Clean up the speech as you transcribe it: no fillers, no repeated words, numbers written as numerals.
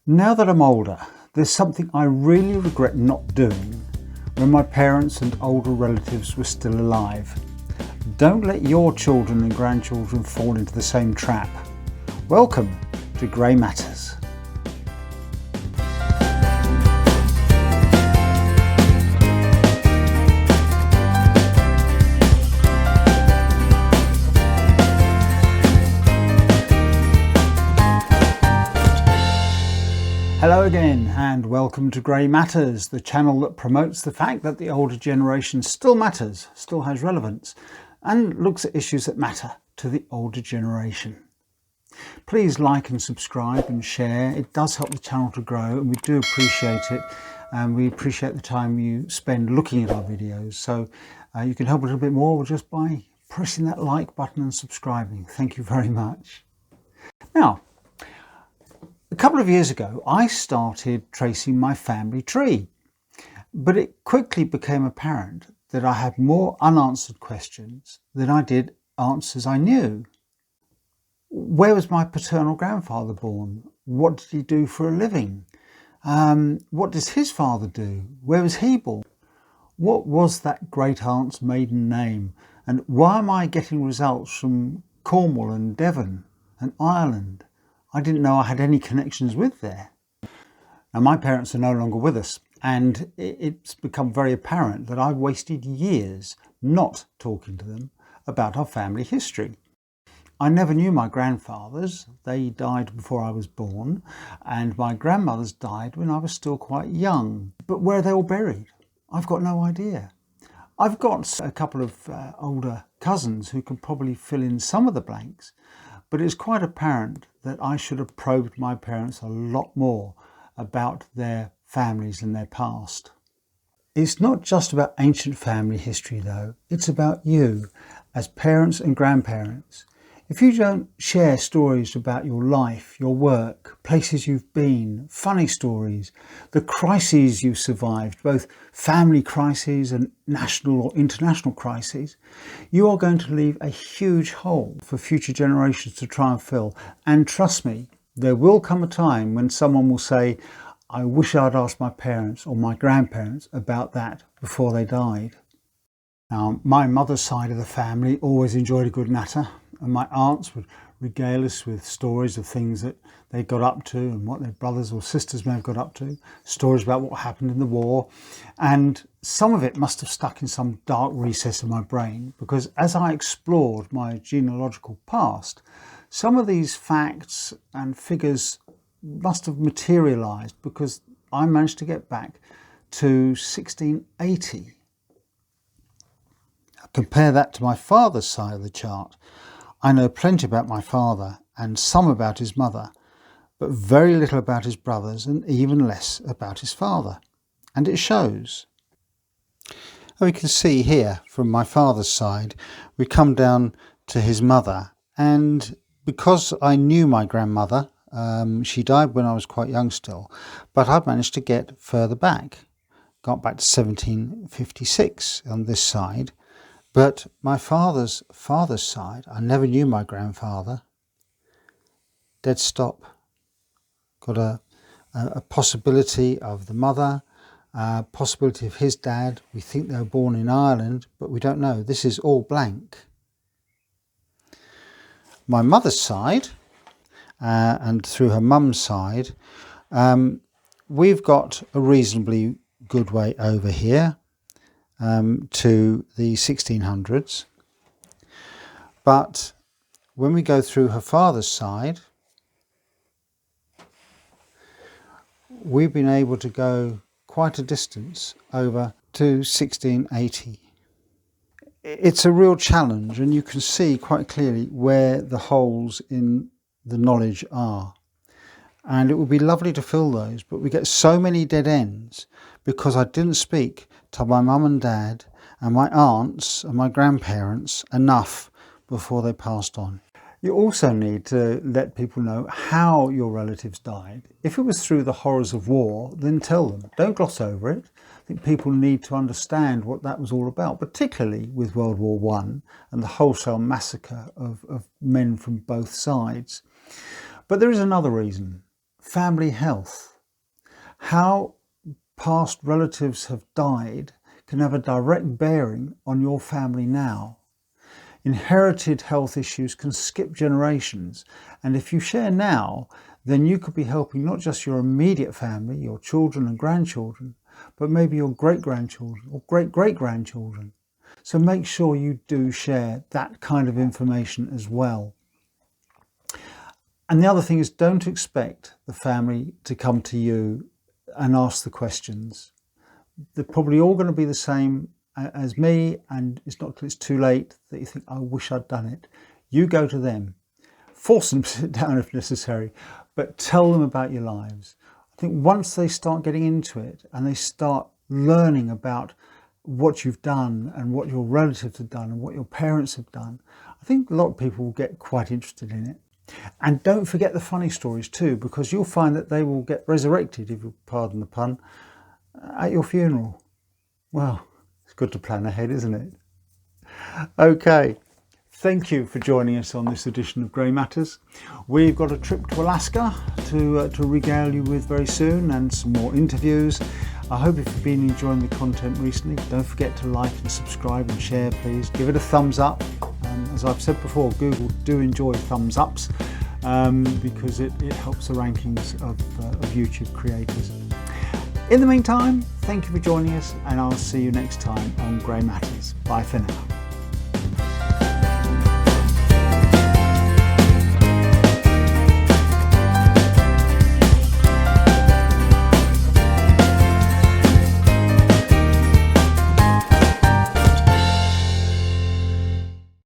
Now that I'm older, there's something I really regret not doing when my parents and older relatives were still alive. Don't let your children and grandchildren fall into the same trap. Welcome to Grey Matters. Hello again and welcome to Grey Matters, the channel that promotes the fact that the older generation still matters, still has relevance, and looks at issues that matter to the older generation. Please like and subscribe and share. It does help the channel to grow and we do appreciate it, and we appreciate the time you spend looking at our videos. So you can help a little bit more just by pressing that like button and subscribing. Thank you very much. Now, a couple of years ago, I started tracing my family tree, but it quickly became apparent that I had more unanswered questions than I did answers I knew. Where was my paternal grandfather born? What did he do for a living? What does his father do? Where was he born? What was that great aunt's maiden name? And why am I getting results from Cornwall and Devon and Ireland? I didn't know I had any connections with there. Now, my parents are no longer with us, and it's become very apparent that I've wasted years not talking to them about our family history. I never knew my grandfathers. They died before I was born, and my grandmothers died when I was still quite young. But where are they all buried? I've got no idea. I've got a couple of older cousins who can probably fill in some of the blanks, but it's quite apparent that I should have probed my parents a lot more about their families and their past. It's not just about ancient family history though, it's about you as parents and grandparents. If you don't share stories about your life, your work, places you've been, funny stories, the crises you've survived, both family crises and national or international crises, you are going to leave a huge hole for future generations to try and fill. And trust me, there will come a time when someone will say, I wish I'd asked my parents or my grandparents about that before they died. Now, my mother's side of the family always enjoyed a good natter. And my aunts would regale us with stories of things that they got up to and what their brothers or sisters may have got up to, stories about what happened in the war. And some of it must have stuck in some dark recess of my brain, because as I explored my genealogical past, some of these facts and figures must have materialised, because I managed to get back to 1680. Compare that to my father's side of the chart. I know plenty about my father and some about his mother, but very little about his brothers and even less about his father. And it shows. We can see here from my father's side, we come down to his mother. And because I knew my grandmother, she died when I was quite young still, but I've managed to get further back. Got back to 1756 on this side. But my father's side, I never knew my grandfather. Dead stop. Got a possibility of the mother, possibility of his dad. We think they were born in Ireland, but we don't know. This is all blank. My mother's side, and through her mum's side, we've got a reasonably good way over here. To the 1600s, but when we go through her father's side, we've been able to go quite a distance over to 1680. It's a real challenge, and you can see quite clearly where the holes in the knowledge are. And it would be lovely to fill those, but we get so many dead ends because I didn't speak to my mum and dad and my aunts and my grandparents enough before they passed on. You also need to let people know how your relatives died. If it was through the horrors of war, then tell them. Don't gloss over it. I think people need to understand what that was all about, particularly with World War I and the wholesale massacre of men from both sides. But there is another reason. family health. How past relatives have died can have a direct bearing on your family now. Inherited health issues can skip generations, and if you share now, then you could be helping not just your immediate family, your children and grandchildren, but maybe your great-grandchildren or great-great-grandchildren. So make sure you do share that kind of information as well. And the other thing is, don't expect the family to come to you and ask the questions. They're probably all going to be the same as me, and it's not till it's too late that you think, I wish I'd done it. You go to them, force them to sit down if necessary, but tell them about your lives. I think once they start getting into it and they start learning about what you've done and what your relatives have done and what your parents have done, I think a lot of people will get quite interested in it. And don't forget the funny stories too, because you'll find that they will get resurrected, if you pardon the pun, at your funeral. Well, it's good to plan ahead, isn't it? Okay, thank you for joining us on this edition of Grey Matters. We've got a trip to Alaska to regale you with very soon, and some more interviews. I hope if you've been enjoying the content recently, don't forget to like and subscribe and share, please. Give it a thumbs up. As I've said before, Google do enjoy thumbs ups because it helps the rankings of YouTube creators. In the meantime, thank you for joining us, and I'll see you next time on Grey Matters. Bye for now.